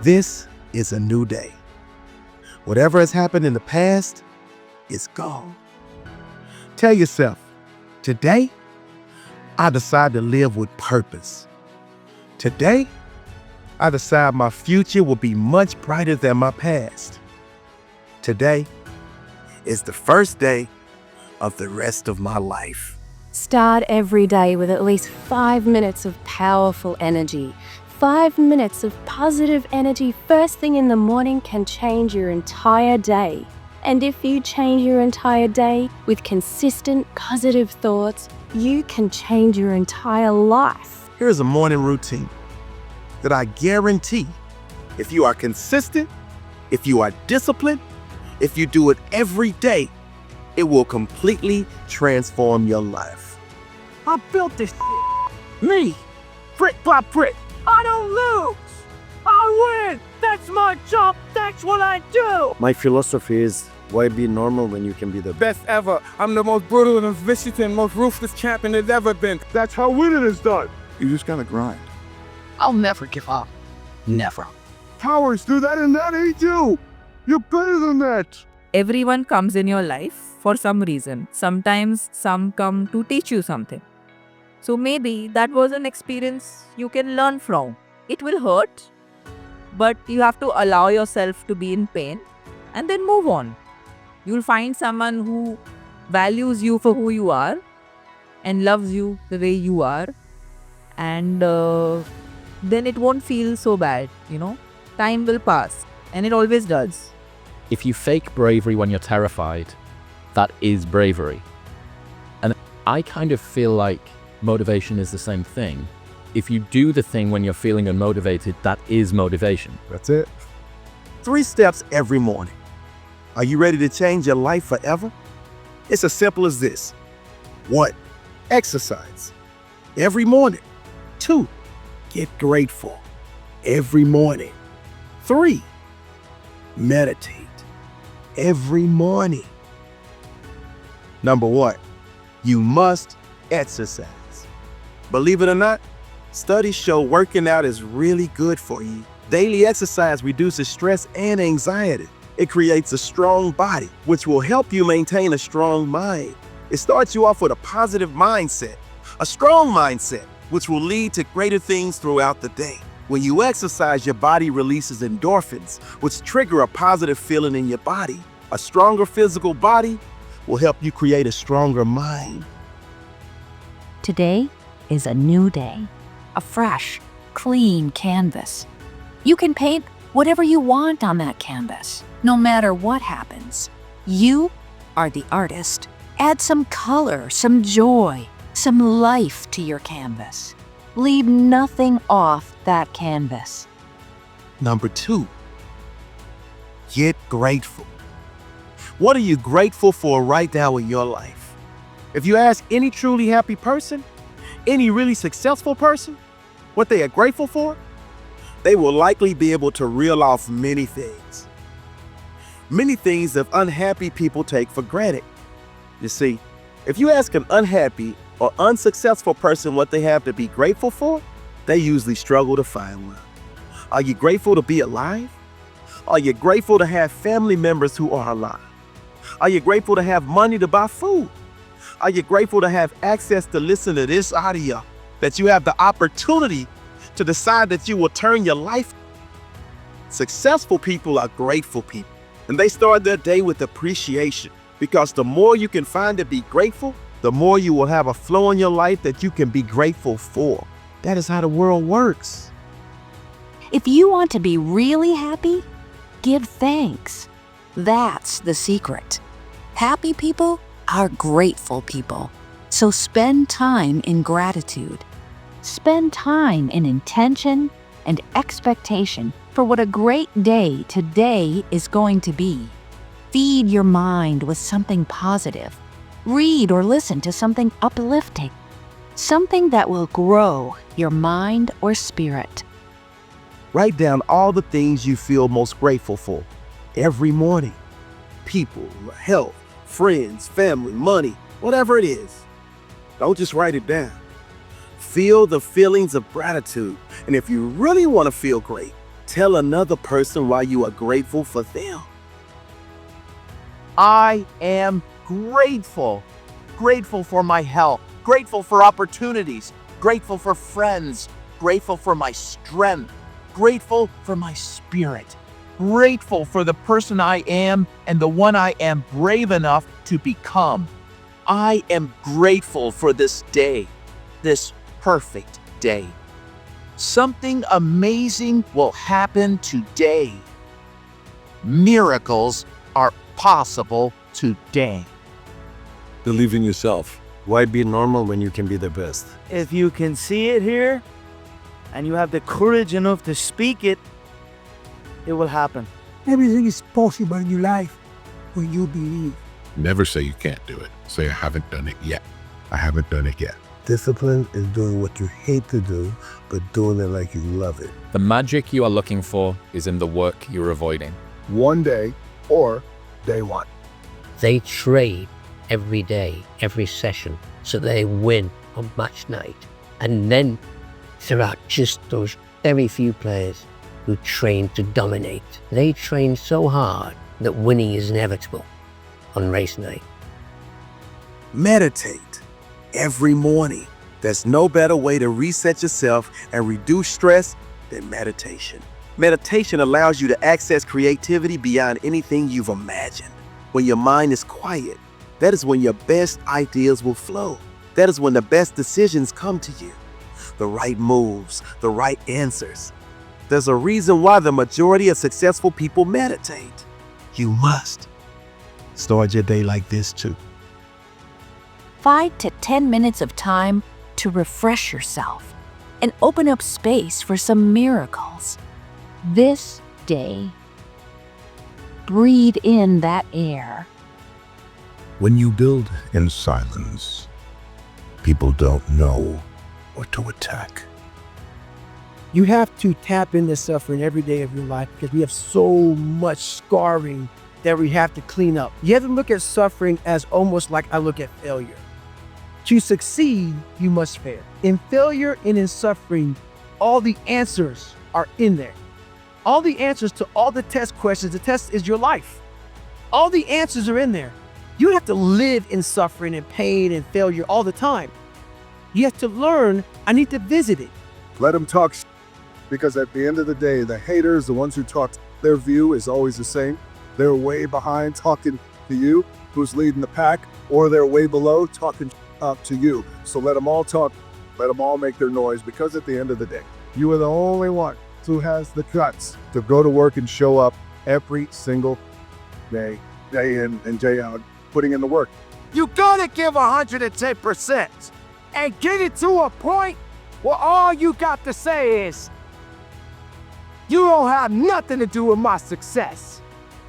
This is a new day. Whatever has happened in the past is gone. Tell yourself, today, I decide to live with purpose. Today, I decide my future will be much brighter than my past. Today is the first day of the rest of my life. Start every day with at least 5 minutes of powerful energy. 5 minutes of positive energy first thing in the morning can change your entire day. And if you change your entire day with consistent positive thoughts, you can change your entire life. Here's a morning routine that I guarantee, if you are consistent, if you are disciplined, if you do it every day, it will completely transform your life. I built this shit. Me. Brick by brick. I don't lose. I win. That's my job. That's what I do. My philosophy is, why be normal when you can be the best? Best ever. I'm the most brutal and vicious and most ruthless champion there's ever been. That's how winning is done. You just gotta grind. I'll never give up. Never. Cowards do that and that ain't you. You're better than that. Everyone comes in your life for some reason. Sometimes some come to teach you something. So maybe that was an experience you can learn from. It will hurt, but you have to allow yourself to be in pain and then move on. You'll find someone who values you for who you are and loves you the way you are, and then it won't feel so bad, Time will pass, and it always does. If you fake bravery when you're terrified, that is bravery. And I kind of feel like motivation is the same thing. If you do the thing when you're feeling unmotivated, that is motivation. That's it. 3 steps every morning. Are you ready to change your life forever? It's as simple as this. 1. Exercise every morning. 2. Get grateful every morning. 3. Meditate every morning. Number 1, you must exercise. Believe it or not, studies show working out is really good for you. Daily exercise reduces stress and anxiety. It creates a strong body, which will help you maintain a strong mind. It starts you off with a positive mindset, a strong mindset, which will lead to greater things throughout the day. When you exercise, your body releases endorphins, which trigger a positive feeling in your body. A stronger physical body will help you create a stronger mind. Today is a new day, a fresh, clean canvas. You can paint whatever you want on that canvas, no matter what happens. You are the artist. Add some color, some joy, some life to your canvas. Leave nothing off that canvas. Number 2, get grateful. What are you grateful for right now in your life? If you ask any truly happy person, any really successful person, what they are grateful for, they will likely be able to reel off many things. Many things that unhappy people take for granted. You see, if you ask an unhappy or unsuccessful person what they have to be grateful for, they usually struggle to find one. Are you grateful to be alive? Are you grateful to have family members who are alive? Are you grateful to have money to buy food? Are you grateful to have access to listen to this audio? That you have the opportunity to decide that you will turn your life? Successful people are grateful people, and they start their day with appreciation, because the more you can find to be grateful, the more you will have a flow in your life that you can be grateful for. That is how the world works. If you want to be really happy, give thanks. That's the secret. Happy people are grateful people. So spend time in gratitude. Spend time in intention and expectation for what a great day today is going to be. Feed your mind with something positive. Read or listen to something uplifting. Something that will grow your mind or spirit. Write down all the things you feel most grateful for every morning. People, health, friends, family, money, whatever it is. Don't just write it down. Feel the feelings of gratitude. And if you really want to feel great, Tell another person why you are grateful for them. I am grateful. Grateful for my health. Grateful for opportunities. Grateful for friends. Grateful for my strength. Grateful for my spirit. Grateful for the person I am and the one I am brave enough to become. I am grateful for this day, this perfect day. Something amazing will happen today. Miracles are possible today. Believe in yourself. Why be normal when you can be the best? If you can see it here and you have the courage enough to speak it, it will happen. Everything is possible in your life when you believe. Never say you can't do it. Say, I haven't done it yet. I haven't done it yet. Discipline is doing what you hate to do, but doing it like you love it. The magic you are looking for is in the work you're avoiding. One day or day one. They trade every day, every session, so they win on match night. And then there are just those very few players who train to dominate. They train so hard that winning is inevitable on race night. Meditate every morning. There's no better way to reset yourself and reduce stress than meditation. Meditation allows you to access creativity beyond anything you've imagined. When your mind is quiet, that is when your best ideas will flow. That is when the best decisions come to you. The right moves, the right answers. There's a reason why the majority of successful people meditate. You must. Start your day like this too. 5 to 10 minutes of time to refresh yourself and open up space for some miracles. This day, breathe in that air. When you build in silence, people don't know what to attack. You have to tap into suffering every day of your life because we have so much scarring that we have to clean up. You have to look at suffering as almost like I look at failure. To succeed, you must fail. In failure and in suffering, all the answers are in there. All the answers to all the test questions. The test is your life. All the answers are in there. You have to live in suffering and pain and failure all the time. You have to learn, I need to visit it. Let them talk because at the end of the day, the haters, the ones who talk, their view is always the same. They're way behind talking to you, who's leading the pack, or they're way below talking up to you. So let them all talk, let them all make their noise, because at the end of the day, you are the only one who has the guts to go to work and show up every single day, day in and day out, putting in the work. You gotta give 110% and get it to a point where all you got to say is, you don't have nothing to do with my success.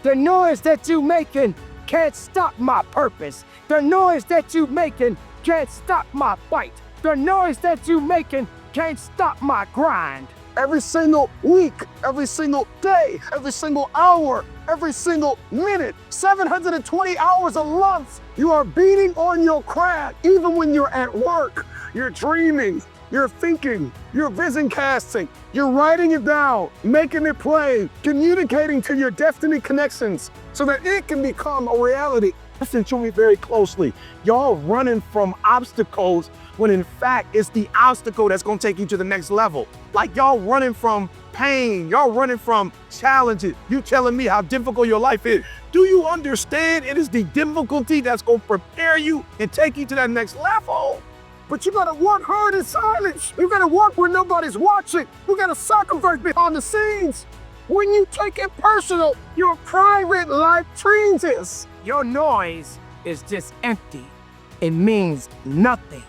The noise that you making can't stop my purpose. The noise that you making can't stop my fight. The noise that you making can't stop my grind. Every single week, every single day, every single hour, every single minute, 720 hours a month, you are beating on your craft. Even when you're at work, you're dreaming, you're thinking, you're vision casting, you're writing it down, making it plain, communicating to your destiny connections so that it can become a reality. Listen to me very closely. Y'all running from obstacles when in fact it's the obstacle that's gonna take you to the next level. Like y'all running from pain, y'all running from challenges. You telling me how difficult your life is. Do you understand it is the difficulty that's gonna prepare you and take you to that next level? But you gotta work hard in silence. You gotta work when nobody's watching. You gotta sacrifice behind the scenes. When you take it personal, your private life changes. Your noise is just empty. It means nothing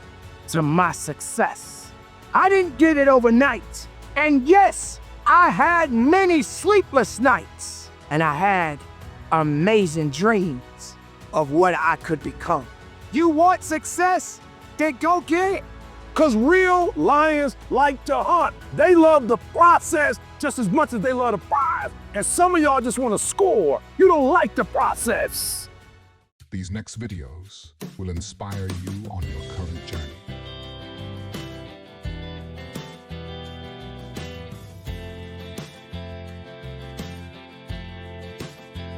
to my success. I didn't get it overnight. And yes, I had many sleepless nights. And I had amazing dreams of what I could become. You want success? Then go get it. Because real lions like to hunt. They love the process just as much as they love the prize. And some of y'all just want to score. You don't like the process. These next videos will inspire you on your current journey.